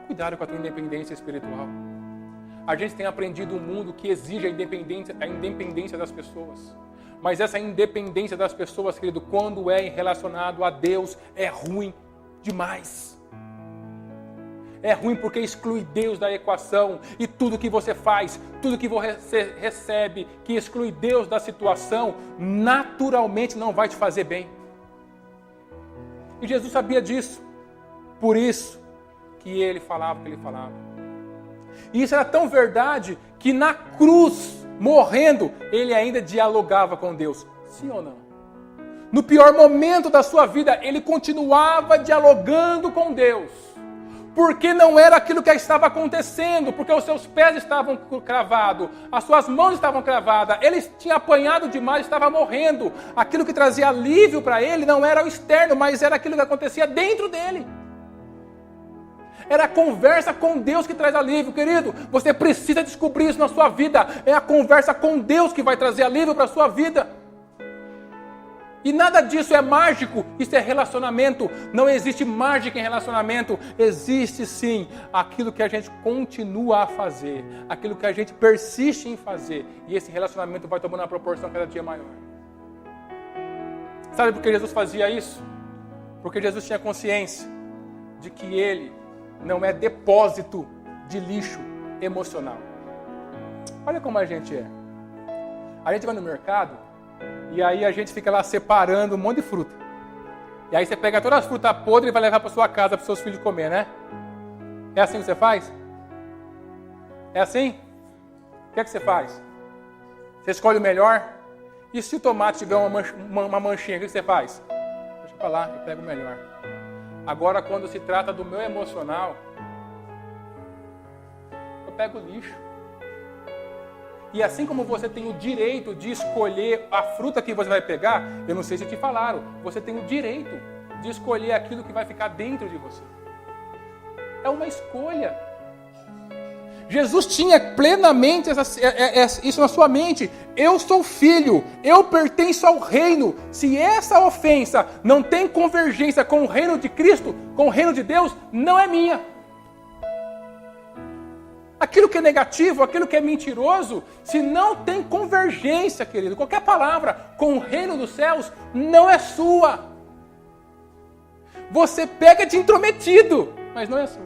Cuidado com a tua independência espiritual. A gente tem aprendido um mundo que exige a independência das pessoas. Mas essa independência das pessoas, querido, quando é relacionado a Deus, é ruim demais. é ruim porque exclui Deus da equação. E tudo que você faz, tudo que você recebe, que exclui Deus da situação, naturalmente não vai te fazer bem. E Jesus sabia disso. Por isso que ele falava o que ele falava. E isso era tão verdade que na cruz, morrendo, ele ainda dialogava com Deus. Sim ou não? No pior momento da sua vida, ele continuava dialogando com Deus. Porque não era aquilo que estava acontecendo, porque os seus pés estavam cravados, as suas mãos estavam cravadas, ele tinha apanhado demais, estava morrendo. Aquilo que trazia alívio para ele não era o externo, mas era aquilo que acontecia dentro dele. Era a conversa com Deus que traz alívio, querido. Você precisa descobrir isso na sua vida. É a conversa com Deus que vai trazer alívio para a sua vida. E nada disso é mágico, isso é relacionamento. Não existe mágica em relacionamento. Existe sim aquilo que a gente continua a fazer, aquilo que a gente persiste em fazer. E esse relacionamento vai tomando uma proporção cada dia maior. Sabe por que Jesus fazia isso? Porque Jesus tinha consciência de que ele não é depósito de lixo emocional. Olha como a gente é. A gente vai no mercado e aí a gente fica lá separando um monte de fruta. E aí você pega todas as frutas podres e vai levar para sua casa, para os seus filhos comer, né? É assim que você faz? É assim? O que é que você faz? Você escolhe o melhor? E se o tomate tiver uma manchinha, o que você faz? Deixa para lá, eu pego o melhor. Agora, quando se trata do meu emocional, eu pego o lixo. E assim como você tem o direito de escolher a fruta que você vai pegar, eu não sei se te falaram, você tem o direito de escolher aquilo que vai ficar dentro de você. É uma escolha. Jesus tinha plenamente isso na sua mente. Eu sou filho, eu pertenço ao reino. Se essa ofensa não tem convergência com o reino de Cristo, com o reino de Deus, não é minha. Aquilo que é negativo, aquilo que é mentiroso, se não tem convergência, querido, qualquer palavra com o reino dos céus, não é sua. Você pega de intrometido, mas não é sua.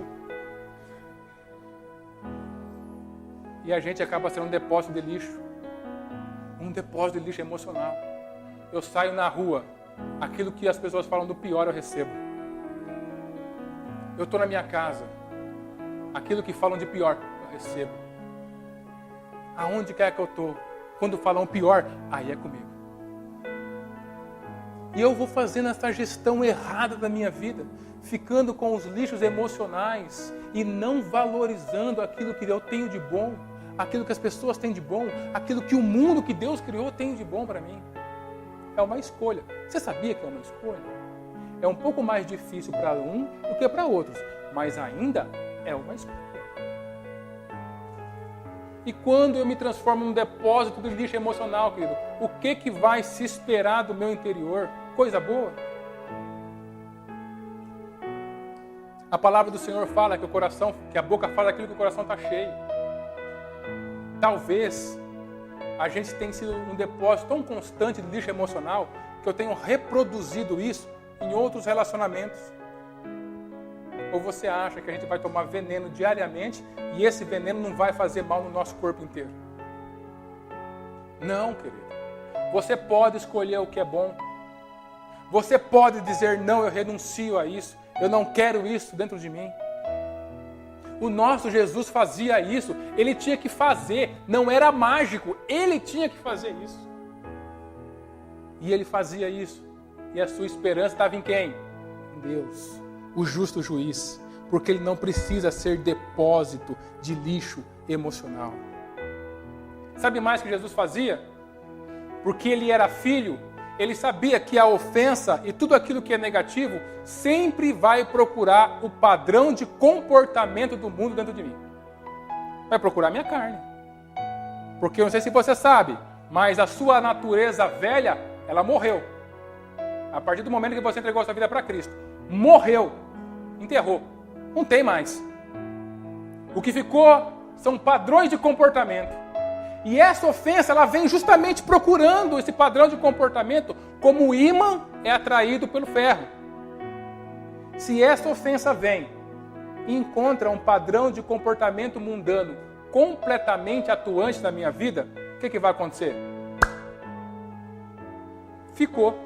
E a gente acaba sendo um depósito de lixo. Um depósito de lixo emocional. Eu saio na rua, aquilo que as pessoas falam do pior eu recebo. Eu estou na minha casa, aquilo que falam de pior eu recebo. Aonde quer que eu estou, quando falam pior, aí é comigo. E eu vou fazendo essa gestão errada da minha vida, ficando com os lixos emocionais e não valorizando aquilo que eu tenho de bom, aquilo que as pessoas têm de bom, aquilo que o mundo que Deus criou tem de bom para mim. É uma escolha. Você sabia que é uma escolha? É um pouco mais difícil para um do que para outros, mas ainda é uma escolha. E quando eu me transformo num depósito de lixo emocional, querido, o que vai se esperar do meu interior? Coisa boa? A palavra do Senhor fala que o coração, que a boca fala daquilo que o coração está cheio. Talvez a gente tenha sido um depósito tão constante de lixo emocional que eu tenho reproduzido isso em outros relacionamentos. Ou você acha que a gente vai tomar veneno diariamente e esse veneno não vai fazer mal no nosso corpo inteiro? Não, querido. Você pode escolher o que é bom. Você pode dizer, não, eu renuncio a isso. Eu não quero isso dentro de mim. O nosso Jesus fazia isso. Ele tinha que fazer. Não era mágico. Ele tinha que fazer isso. E ele fazia isso. E a sua esperança estava em quem? Em Deus, o justo juiz. Porque ele não precisa ser depósito de lixo emocional. Sabe mais o que Jesus fazia? Porque ele era filho. Ele sabia que a ofensa e tudo aquilo que é negativo sempre vai procurar o padrão de comportamento do mundo dentro de mim. Vai procurar a minha carne. Porque eu não sei se você sabe, mas a sua natureza velha, ela morreu. A partir do momento que você entregou a sua vida para Cristo. Morreu. Enterrou. Não tem mais. O que ficou são padrões de comportamento. E essa ofensa, ela vem justamente procurando esse padrão de comportamento como o ímã é atraído pelo ferro. Se essa ofensa vem e encontra um padrão de comportamento mundano completamente atuante na minha vida, o que vai acontecer? Ficou.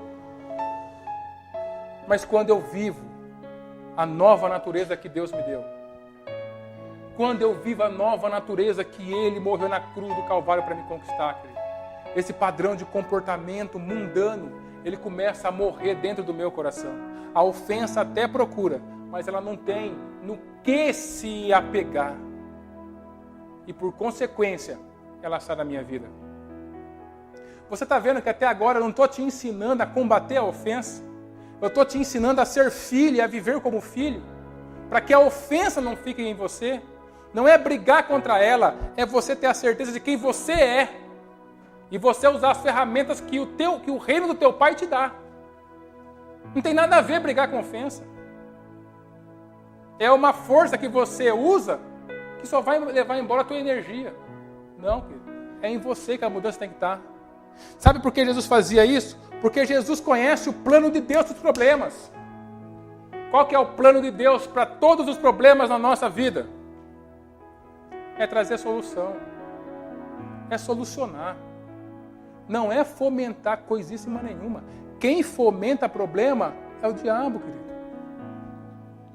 Mas quando eu vivo a nova natureza que Deus me deu, quando eu vivo a nova natureza que Ele morreu na cruz do Calvário para me conquistar, querido, esse padrão de comportamento mundano, ele começa a morrer dentro do meu coração. A ofensa até procura, mas ela não tem no que se apegar. E por consequência, ela sai da minha vida. Você está vendo que até agora eu não estou te ensinando a combater a ofensa. Eu estou te ensinando a ser filho e a viver como filho. Para que a ofensa não fique em você. Não é brigar contra ela, é você ter a certeza de quem você é. E você usar as ferramentas que o reino do teu pai te dá. Não tem nada a ver brigar com ofensa. É uma força que você usa que só vai levar embora a tua energia. Não, querido. É em você que a mudança tem que estar. Sabe por que Jesus fazia isso? Porque Jesus conhece o plano de Deus dos problemas. Qual que é o plano de Deus para todos os problemas na nossa vida? É trazer solução. É solucionar. Não é fomentar coisíssima nenhuma. Quem fomenta problema é o diabo, querido.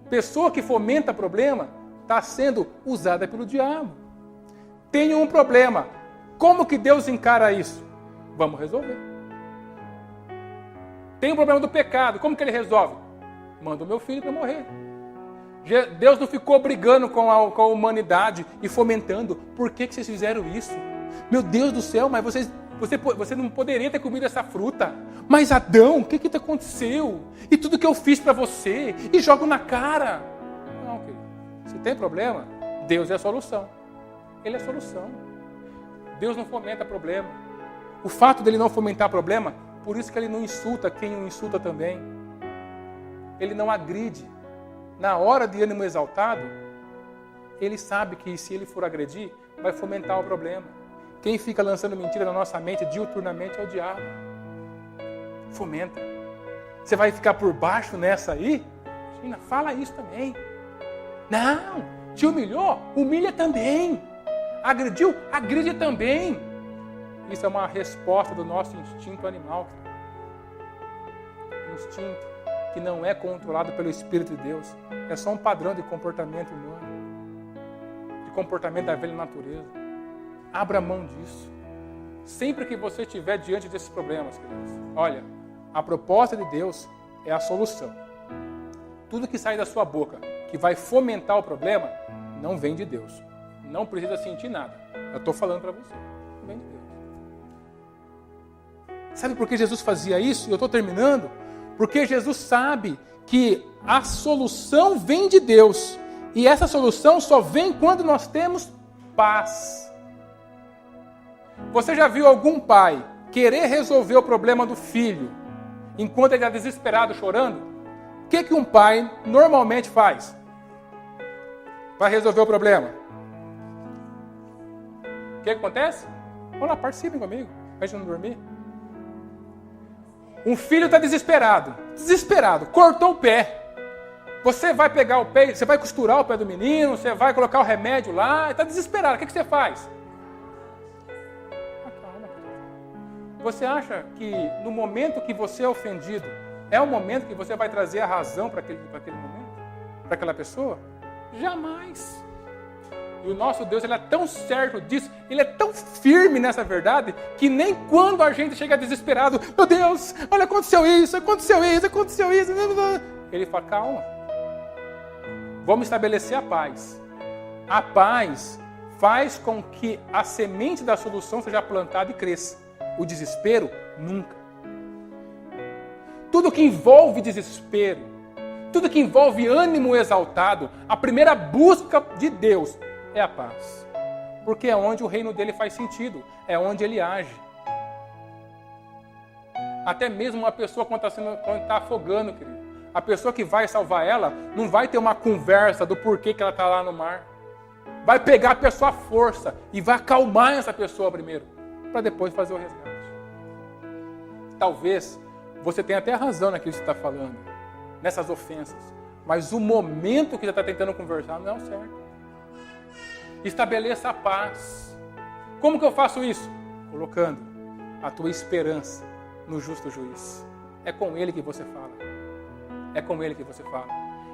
Pessoa que fomenta problema está sendo usada pelo diabo. Tem um problema. Como que Deus encara isso? Vamos resolver. Tem um problema do pecado. Como que ele resolve? Manda o meu filho para morrer. Deus não ficou brigando com a humanidade e fomentando. Por que vocês fizeram isso? Meu Deus do céu, mas você não poderia ter comido essa fruta. Mas Adão, o que aconteceu? E tudo que eu fiz para você? E jogo na cara. Não, querido. Se tem problema, Deus é a solução. Ele é a solução. Deus não fomenta problema. O fato dele não fomentar problema, por isso que ele não insulta quem o insulta também. Ele não agride. Na hora de ânimo exaltado, ele sabe que se ele for agredir, vai fomentar o problema. Quem fica lançando mentira na nossa mente diuturnamente é o diabo. Fomenta. Você vai ficar por baixo nessa aí? Imagina, fala isso também. Não, te humilhou? Humilha também. Agrediu? Agride também. Isso é uma resposta do nosso instinto animal. Instinto que não é controlado pelo Espírito de Deus. É só um padrão de comportamento humano. De comportamento da velha natureza. Abra mão disso. Sempre que você estiver diante desses problemas, queridos, olha, a proposta de Deus é a solução. Tudo que sai da sua boca, que vai fomentar o problema, não vem de Deus. Não precisa sentir nada. Eu estou falando para você. Não vem de Deus. Sabe por que Jesus fazia isso? E eu estou terminando. Porque Jesus sabe que a solução vem de Deus. E essa solução só vem quando nós temos paz. Você já viu algum pai querer resolver o problema do filho enquanto ele está desesperado chorando? O que um pai normalmente faz para resolver o problema? O que acontece? Vamos lá, participem comigo, para a gente não dormir. Um filho está desesperado, cortou o pé. Você vai pegar o pé, você vai costurar o pé do menino, você vai colocar o remédio lá, está desesperado. O que você faz? Você acha que no momento que você é ofendido, é o momento que você vai trazer a razão para aquele momento? Para aquela pessoa? Jamais. E o nosso Deus, ele é tão certo disso, ele é tão firme nessa verdade, que nem quando a gente chega desesperado, meu Deus, olha, aconteceu isso. Ele fala, calma. Vamos estabelecer a paz. A paz faz com que a semente da solução seja plantada e cresça. O desespero, nunca. Tudo que envolve desespero, tudo que envolve ânimo exaltado, a primeira busca de Deus é a paz. Porque é onde o reino dele faz sentido, é onde ele age. Até mesmo uma pessoa quando está afogando, querido, a pessoa que vai salvar ela não vai ter uma conversa do porquê que ela está lá no mar. Vai pegar a pessoa à força e vai acalmar essa pessoa primeiro, para depois fazer o resgate. Talvez você tenha até razão naquilo que você está falando, nessas ofensas. mas o momento que você está tentando conversar não é o certo. Estabeleça a paz. Como que eu faço isso? Colocando a tua esperança no justo juiz. É com ele que você fala. É com ele que você fala.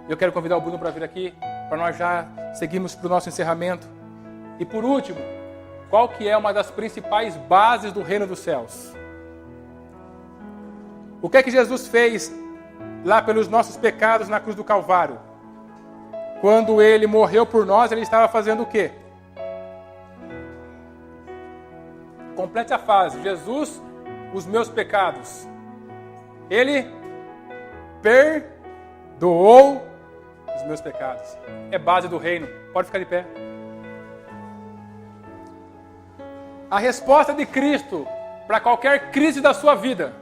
Eu quero convidar o Bruno para vir aqui, para nós já seguirmos para o nosso encerramento. E por último, qual que é uma das principais bases do reino dos céus? O que é que Jesus fez lá pelos nossos pecados na cruz do Calvário? Quando ele morreu por nós, ele estava fazendo o quê? Complete a frase. Jesus, os meus pecados. Ele perdoou os meus pecados. É base do reino. Pode ficar de pé. A resposta de Cristo para qualquer crise da sua vida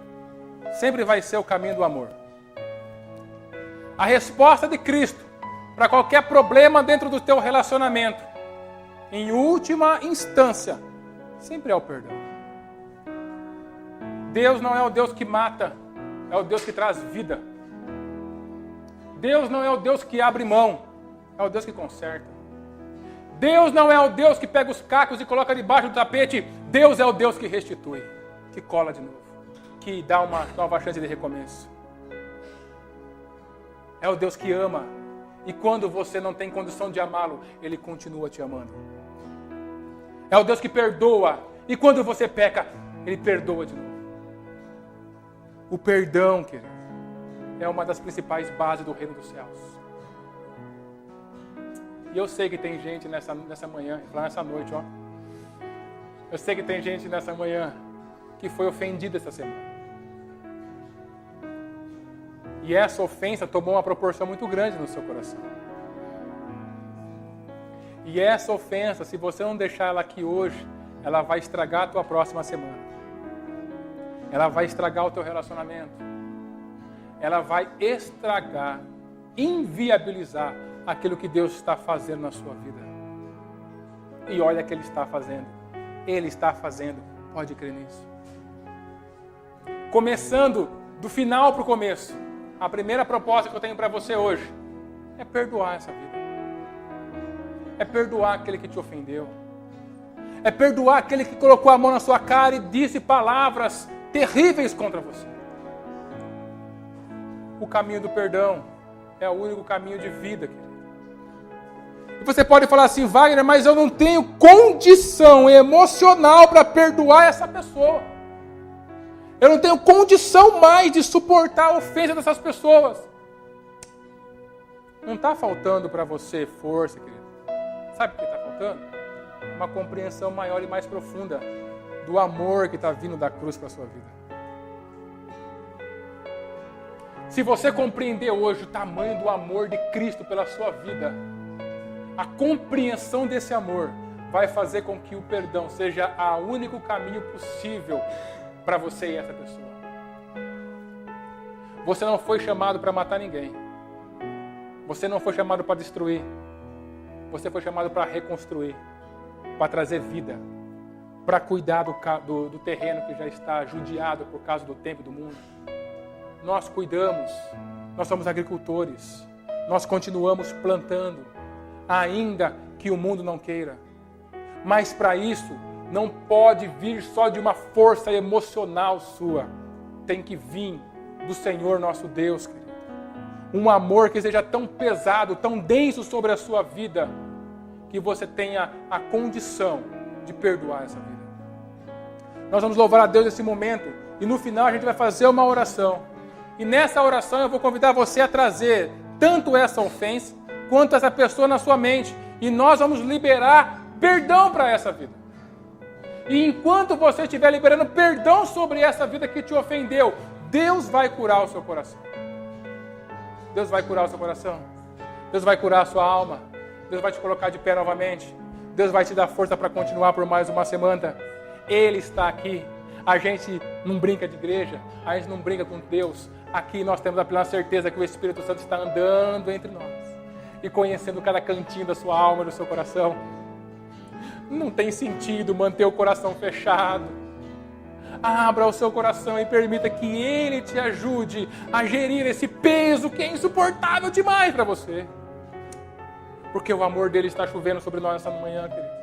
sempre vai ser o caminho do amor. A resposta de Cristo para qualquer problema dentro do teu relacionamento, em última instância, sempre é o perdão. Deus não é o Deus que mata, é o Deus que traz vida. Deus não é o Deus que abre mão, é o Deus que conserta. Deus não é o Deus que pega os cacos e coloca debaixo do tapete. Deus é o Deus que restitui, que cola de novo, que dá uma nova chance de recomeço. É o Deus que ama. E quando você não tem condição de amá-lo, Ele continua te amando. É o Deus que perdoa. E quando você peca, Ele perdoa de novo. O perdão, querido, é uma das principais bases do reino dos céus. E eu sei que tem gente nessa manhã, lá nessa noite, ó. Eu sei que tem gente nessa manhã que foi ofendida essa semana. E essa ofensa tomou uma proporção muito grande no seu coração. E essa ofensa, se você não deixar ela aqui hoje, ela vai estragar a tua próxima semana. Ela vai estragar o teu relacionamento. Ela vai estragar, inviabilizar aquilo que Deus está fazendo na sua vida. E olha que Ele está fazendo. Ele está fazendo. Pode crer nisso. Começando do final para o começo. A primeira proposta que eu tenho para você hoje é perdoar essa vida. É perdoar aquele que te ofendeu. É perdoar aquele que colocou a mão na sua cara e disse palavras terríveis contra você. O caminho do perdão é o único caminho de vida, querido. E você pode falar assim, Wagner, mas eu não tenho condição emocional para perdoar essa pessoa. Eu não tenho condição mais de suportar a ofensa dessas pessoas. Não está faltando para você força, querido. Sabe o que está faltando? Uma compreensão maior e mais profunda do amor que está vindo da cruz para a sua vida. Se você compreender hoje o tamanho do amor de Cristo pela sua vida, a compreensão desse amor vai fazer com que o perdão seja o único caminho possível para você e essa pessoa. Você não foi chamado para matar ninguém. Você não foi chamado para destruir. Você foi chamado para reconstruir, para trazer vida, para cuidar do terreno que já está judiado por causa do tempo e do mundo. Nós cuidamos, nós somos agricultores, nós continuamos plantando, ainda que o mundo não queira. Mas para isso, não pode vir só de uma força emocional sua. Tem que vir do Senhor nosso Deus, querido. Um amor que seja tão pesado, tão denso sobre a sua vida, que você tenha a condição de perdoar essa vida. Nós vamos louvar a Deus nesse momento, e no final a gente vai fazer uma oração. E nessa oração eu vou convidar você a trazer tanto essa ofensa, quanto essa pessoa na sua mente. E nós vamos liberar perdão para essa vida. E enquanto você estiver liberando perdão sobre essa vida que te ofendeu, Deus vai curar o seu coração. Deus vai curar o seu coração. Deus vai curar a sua alma. Deus vai te colocar de pé novamente. Deus vai te dar força para continuar por mais uma semana. Ele está aqui. A gente não brinca de igreja. A gente não brinca com Deus. Aqui nós temos a plena certeza que o Espírito Santo está andando entre nós. E conhecendo cada cantinho da sua alma e do seu coração. Não tem sentido manter o coração fechado. abra o seu coração e permita que Ele te ajude a gerir esse peso que é insuportável demais para você. Porque o amor dele está chovendo sobre nós essa manhã, querido.